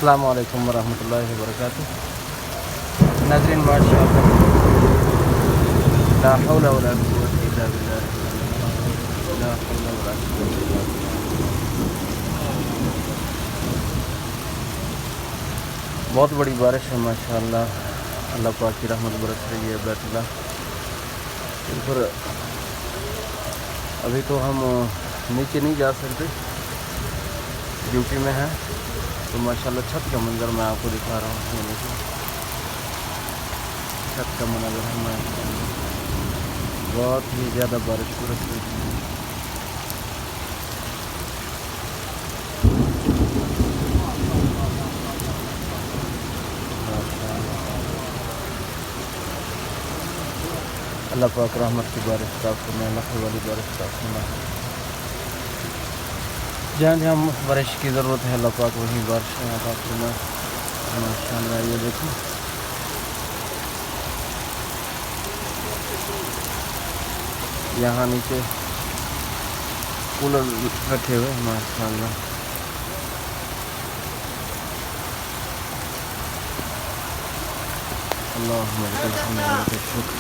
अस्सलामु अलैकुम वरहमतुल्लाहि वबरकातुहू। नाज़रीन माशाअल्लाह, ला हौला वला कुव्वता इल्ला बिल्लाह, ला हौला वला कुव्वता इल्ला बिल्लाह। बहुत बड़ी बारिश है माशाअल्लाह, अल्लाह पाक की रहमत बरस रही है बैतुल्लाह पर। अभी तो हम नीचे नहीं जा सकते, ड्यूटी में है, तो माशाल्लाह छत का मंज़र मैं आपको दिखा रहा हूँ। छत का मंज़र है माशाल्लाह, बहुत ही ज़्यादा बारिश बरस रही है। अल्लाह पाक रहमत की बारिश का फरमाए, नफ़े वाली बारिश का फरमाए। जहाँ जहाँ बारिश की ज़रूरत है अल्लाह पाक वहीं बारिश अता फरमाए माशाअल्लाह। ये देखो यहाँ नीचे कूलर रखे हुए माशाअल्लाह। अल्लाहुम्मा लकल हम्द व लकल शुक्र,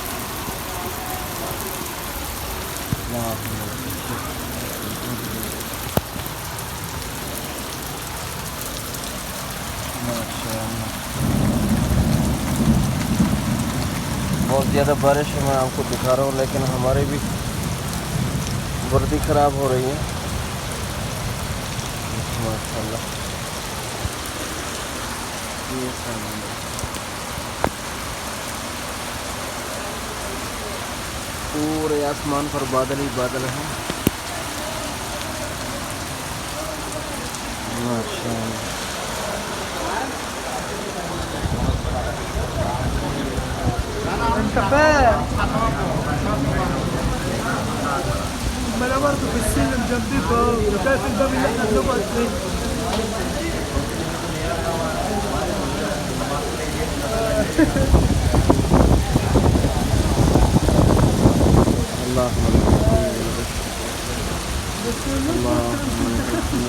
अल्लाहुम्मा लकल शुक्र। माशाअल्लाह बहुत ज़्यादा बारिश है, मैं आपको दिखा रहा हूँ, लेकिन हमारी भी वर्दी ख़राब हो रही है माशाअल्लाह। ये पूरे आसमान पर बादल ही बादल हैं माशाअल्लाह। ما انا برضه في السلم جنبيكوا اهو، وشايف الباب اللي احنا بنقعد فيه.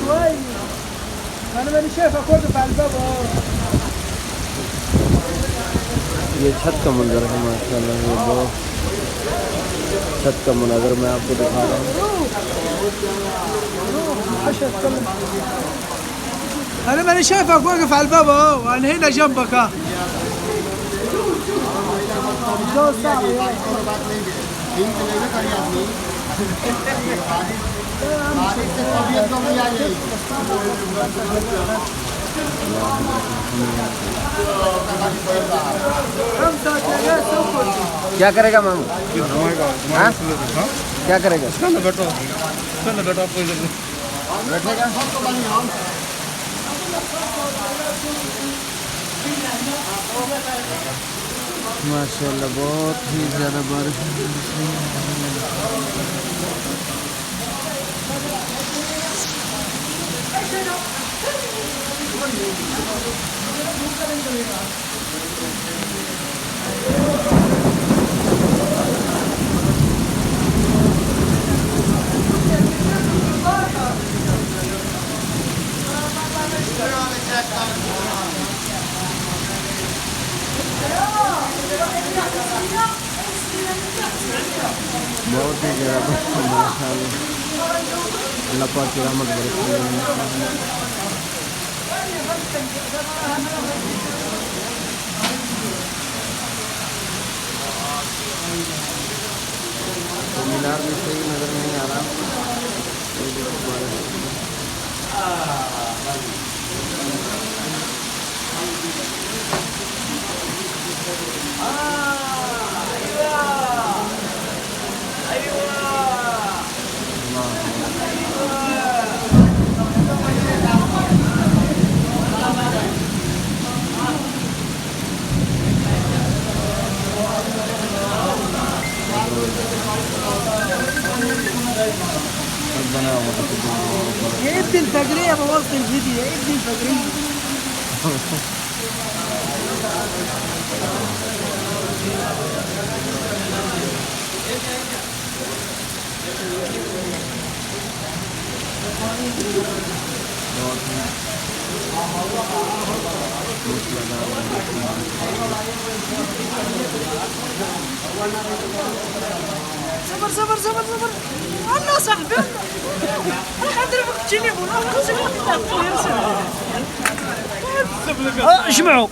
شوية انا ماني شايفك واقف على الباب اهو. ये छत का मंजर है माशाअल्लाह। ये बहुत छत का मंजर मैं आपको दिखा रहा हूँ। انا ماني شايفك واقف على الباب اهو، وانا هنا جنبك اهو. الجو صعب क्या करेगा मामू? हाँ? क्या करेगा? बैठो आपको बैठेगा। माशाअल्लाह बहुत ही ज़्यादा बारिश है। बहुत ही ज़्यादा माशाअल्लाह, अल्लाह पाक की रहमत बरस रही है। तो मीनार में सही नज़र नहीं आ रहा। يا ابني الفجرية بوظت الفيديو، يا ابني الفجرية. صبر صبر صبر صبر. الله صاحبي راح اضربك التليفون. اجمعوا.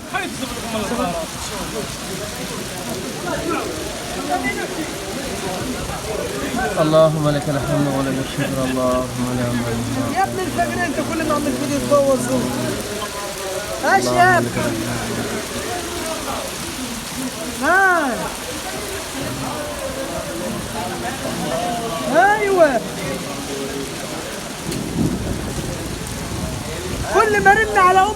اللهم لك الحمد ولك الشكر. اللهم لا مانع. يا ابن الفقر انت كل ما عملت فيديو تبوظه. ايش يا ابني؟ ايوه كل ما رن على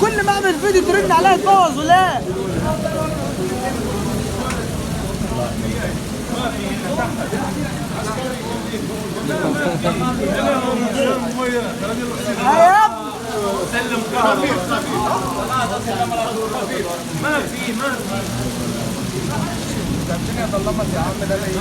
كل ما اعمل فيديو ترن عليها تبوظ ولا يا سلم خفيف ما في الدنيا ظلمت يا عم. ده ليه